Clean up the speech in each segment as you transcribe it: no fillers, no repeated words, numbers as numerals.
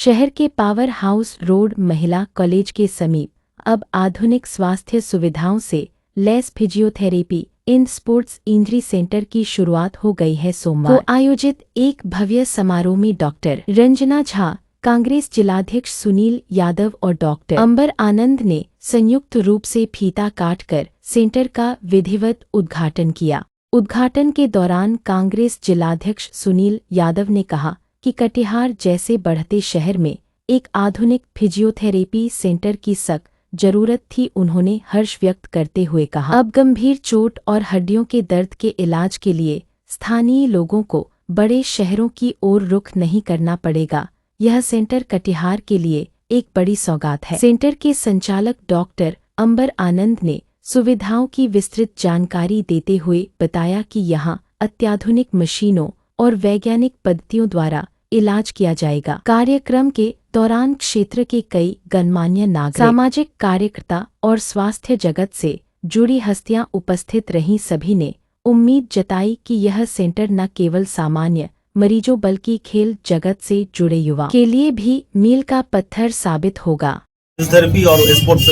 शहर के power house road महिला कॉलेज के समीप अब आधुनिक स्वास्थ्य सुविधाओं से लैस physiotherapy in sports injury centre की शुरुआत हो गई है। सोमवार को आयोजित एक भव्य समारोह में डॉक्टर रंजना झा, कांग्रेस जिलाध्यक्ष सुनील यादव और डॉक्टर अंबर आनंद ने संयुक्त रूप से फीता काटकर सेंटर का विधिवत उद्घाटन किया। उद्घाटन के दौरान कांग्रेस जिलाध्यक्ष सुनील यादव ने कहा कि कटिहार जैसे बढ़ते शहर में एक आधुनिक फिजियोथेरेपी सेंटर की सख्त जरूरत थी। उन्होंने हर्ष व्यक्त करते हुए कहा, अब गंभीर चोट और हड्डियों के दर्द के इलाज के लिए स्थानीय लोगों को बड़े शहरों की ओर रुख नहीं करना पड़ेगा। यह सेंटर कटिहार के लिए एक बड़ी सौगात है। सेंटर के संचालक डॉक्टर अंबर आनंद ने सुविधाओं की विस्तृत जानकारी देते हुए बताया कि यहां अत्याधुनिक मशीनों और वैज्ञानिक पद्धतियों द्वारा इलाज किया जाएगा। कार्यक्रम के दौरान क्षेत्र के कई गणमान्य नागरिक, सामाजिक कार्यकर्ता और स्वास्थ्य जगत से जुड़ी हस्तियां उपस्थित रहीं। सभी ने उम्मीद जताई कि यह सेंटर न केवल सामान्य मरीजों बल्कि खेल जगत से जुड़े युवा के लिए भी मील का पत्थर साबित होगा। फिजियोथेरेपी और स्पोर्ट्स,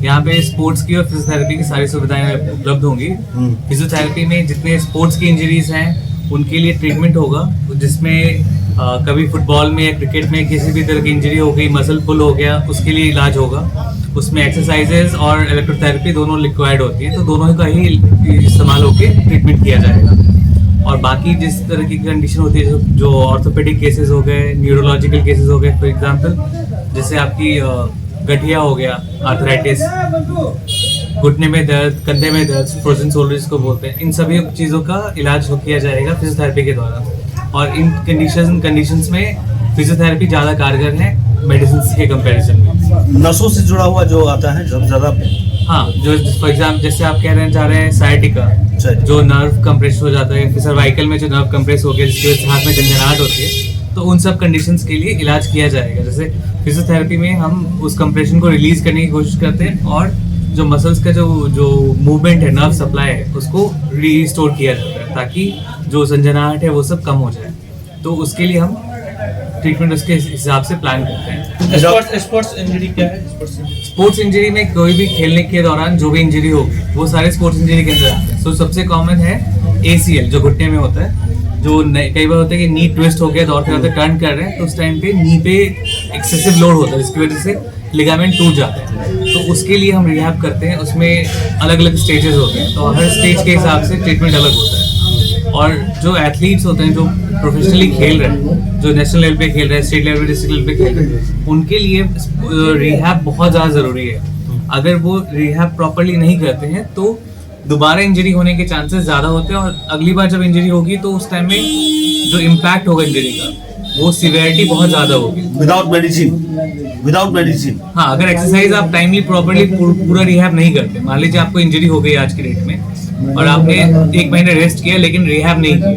यहाँ पे स्पोर्ट्स की और फिजियोथेरेपी की सारी सुविधाएं उपलब्ध होंगी। फिजियोथेरेपी में जितने स्पोर्ट्स की इंजरीज हैं उनके लिए ट्रीटमेंट होगा, जिसमें कभी फुटबॉल में या क्रिकेट में किसी भी तरह की इंजरी हो गई, मसल पुल हो गया, उसके लिए इलाज होगा। उसमें एक्सरसाइजेज और इलेक्ट्रोथेरेपी दोनों रिक्वायर्ड होती है, तो दोनों का ही इस्तेमाल होकर ट्रीटमेंट किया जाएगा। और बाकी जिस तरह की कंडीशन होती है, जो ऑर्थोपेडिक केसेस हो गए, न्यूरोलॉजिकल केसेस हो गए, फॉर एग्जांपल जैसे आपकी गठिया हो गया, आर्थराइटिस, घुटने में दर्द, कंधे में दर्द, फ्रोजन शोल्डर जिसको बोलते हैं, इन सभी चीज़ों का इलाज किया जाएगा फिजियोथेरेपी के द्वारा। और इन कंडीशंस में फिजियोथेरेपी ज़्यादा कारगर है मेडिसिन के कंपैरिजन में। नसों से जुड़ा हुआ जो आता है जब ज़्यादा, हाँ, जो फॉर एग्जाम्पल जैसे आप कहना चाह रहे हैं साइटिका, जो नर्व कंप्रेस हो जाता है, फिर सर्वाइकल में जो नर्व कंप्रेस हो गया जिसकी वजह से हाथ में झंझनाहट होती है, तो उन सब कंडीशंस के लिए इलाज किया जाएगा। जैसे फिजियोथेरेपी में हम उस कंप्रेशन को रिलीज करने की कोशिश करते हैं और जो मसल्स का जो मूवमेंट है, नर्व सप्लाई है, उसको रीस्टोर किया जाता है ताकि जो झंझनाहट है वो सब कम हो जाए। तो उसके लिए हम ट्रीटमेंट उसके हिसाब से प्लान करते हैं। स्पोर्ट्स इंजरी क्या है? स्पोर्ट्स इंजरी में कोई भी खेलने के दौरान जो भी इंजरी होगी वो सारे स्पोर्ट्स इंजरी के अंदर आते हैं। तो सबसे कॉमन है ACL, जो घुटने में होता है। जो कई बार होता है कि नी ट्विस्ट हो गया, दौड़ते दौड़ते टर्न कर रहे हैं, तो उस टाइम पे नी पे एक्सेसिव लोड होता है जिसकी वजह से लिगामेंट टूट जाते हैं। तो उसके लिए हम रिहैब करते हैं। उसमें अलग अलग स्टेजेस होते हैं, तो हर स्टेज के हिसाब से ट्रीटमेंट अलग होता है। और जो एथलीट्स होते हैं जो प्रोफेशनली खेल रहे हैं, जो नेशनल लेवल पे खेल रहे हैं, स्टेट लेवल पे, डिस्ट्रिक्ट लेवल पे खेल रहे हैं, उनके लिए रिहैब बहुत ज़्यादा ज़रूरी है। अगर वो रिहैब प्रॉपरली नहीं करते हैं तो दोबारा इंजरी होने के चांसेस ज़्यादा होते हैं, और अगली बार जब इंजरी होगी तो उस टाइम में जो इम्पैक्ट होगा इंजरी का वो सिवियरिटी बहुत ज़्यादा होगी। Without medicine. हाँ, अगर एक्सरसाइज आप टाइमली प्रॉपरली पूरा रिहैब नहीं करते, मान लीजिए आपको इंजरी हो गई आज की डेट में और आपने 1 महीने रेस्ट किया लेकिन रिहैब नहीं किया,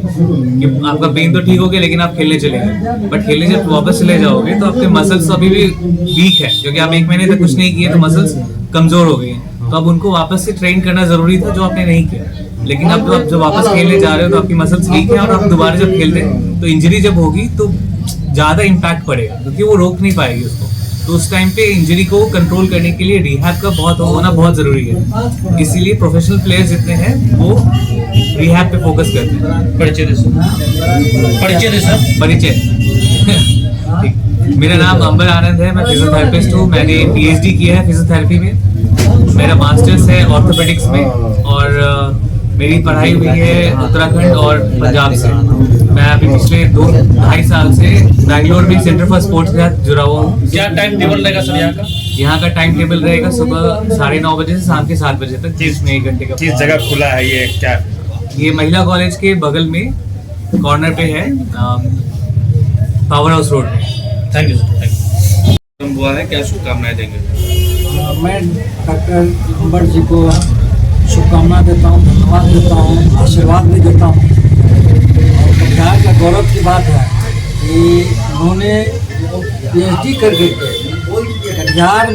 कि आपका पेन तो ठीक हो गया लेकिन आप खेलने चले गए, बट खेलने जब वापस चले जाओगे तो आपके मसल्स अभी भी वीक है, क्योंकि आप 1 महीने तक कुछ नहीं किए तो मसल्स कमजोर हो गई हैं। तो अब उनको वापस से ट्रेन करना जरूरी था जो आपने नहीं किया। लेकिन अब जब वापस खेलने जा रहे हो तो आपकी मसल्स वीक है, और आप दोबारा जब खेलते हैं तो इंजरी जब होगी तो ज़्यादा इम्पैक्ट पड़ेगा, क्योंकि वो रोक नहीं पाएगी उसको। तो उस टाइम पे इंजरी को कंट्रोल करने के लिए रिहैब का होना बहुत ज़रूरी है। इसीलिए प्रोफेशनल प्लेयर्स जितने हैं वो रिहैब पे फोकस करते हैं। परिचय ठीक। मेरा नाम अंबर आनंद है, मैं फिजियोथेरेपिस्ट हूँ। मैंने PhD किया है फिजियोथेरेपी में, मेरा मास्टर्स है ऑर्थोपेडिक्स में, और मेरी पढ़ाई हुई है उत्तराखंड और पंजाब से। मैं अभी पिछले 2-2.5 साल से बैंगलोर में सेंटर फॉर स्पोर्ट्स के साथ जुड़ा हुआ हूँ। क्या टाइम टेबल रहेगा सर यहाँ का? यहाँ का टाइम टेबल रहेगा सुबह 9:30 बजे से शाम के 7 बजे तक, जिसमें 1 घंटे का। किस जगह खुला है ये? क्या ये महिला कॉलेज के बगल में कॉर्नर पे है, पावर हाउस रोड में। Thank you sir. हुआ है, क्या शुभकामनाएं देंगे? मैं डॉक्टर अंबर जी को शुभकामना देता हूँ, धन्यवाद देता हूँ, आशीर्वाद भी देता हूँ। और कटिहार का गौरव की बात है कि उन्होंने PhD करके कटिहार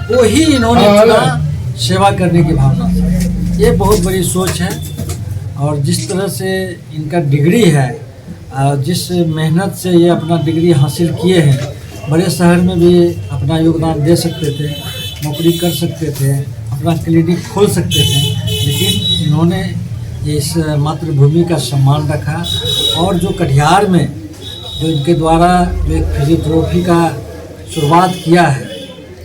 को ही इन्होंने चुना सेवा करने की भावना से। ये बहुत बड़ी सोच है, और जिस तरह से इनका डिग्री है, जिस मेहनत से ये अपना डिग्री हासिल किए हैं, बड़े शहर में भी अपना योगदान दे सकते थे, नौकरी कर सकते थे, अपना क्लिनिक खोल सकते थे, लेकिन इन्होंने इस मातृभूमि का सम्मान रखा। और जो कटिहार में जो इनके द्वारा जो एक फिजियोथेरेपी का शुरुआत किया है,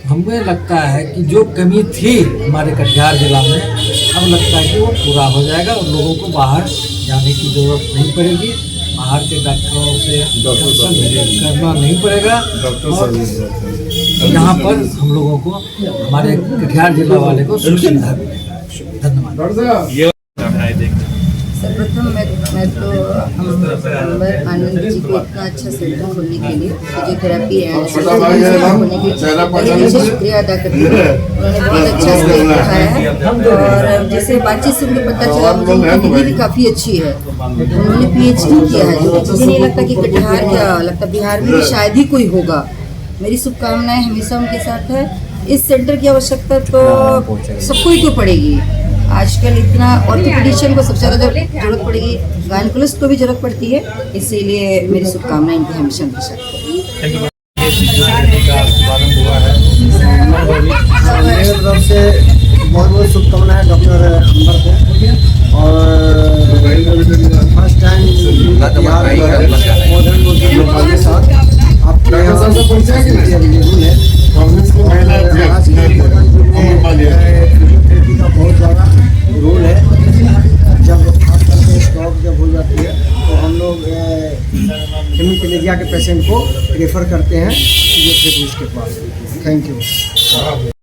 हमें लगता है कि जो कमी थी हमारे कटिहार जिला में, अब लगता है कि वो पूरा हो जाएगा और लोगों को बाहर जाने की ज़रूरत नहीं पड़ेगी, बाहर के डॉक्टरों से कंसल्ट करना नहीं पड़ेगा। और यहाँ पर हम लोगों को, हमारे कटिहार जिला वाले को सुविधा मिलेगी। धन्यवाद। ये कामनाएं देखते सर्वप्रथम मैं तो अंबर आनंद जी को इतना अच्छा सेंटर खोलने के लिए, फिजियोथेरेपी एंड खोलने के लिए शुक्रिया अदा करती हूँ। उन्होंने बहुत अच्छा स्टेप उठाया है और जैसे बातचीत से मुझे पता चला, मुझे उनकी डिग्री भी काफ़ी अच्छी है। उन्होंने PhD किया है, जो मुझे नहीं लगता कि कटिहार क्या लगता, बिहार में भी शायद ही कोई होगा। मेरी शुभकामनाएं हमेशा उनके साथ है। इस सेंटर की आवश्यकता तो सबको ही तो पड़ेगी। आजकल इतना ऑर्थोपेडिशियन को सबसे ज़्यादा जरूरत पड़ेगी, गायनकोलॉजिस्ट को भी जरूरत पड़ती है, इसीलिए मेरी शुभकामनाएं इनकी हमेशा उनके साथ है। मेरे तरफ से बहुत बहुत शुभकामनाएं डॉक्टर अंबर को। और फर्स्ट टाइम के साथ आपके का बहुत ज़्यादा रोल है। जब खास करके स्टॉक जब हो जाती है तो हम लोग हेमीप्लेजिया के पेशेंट को रेफ़र करते हैं फिजियोथेरेपिस्ट के पास। Thank you.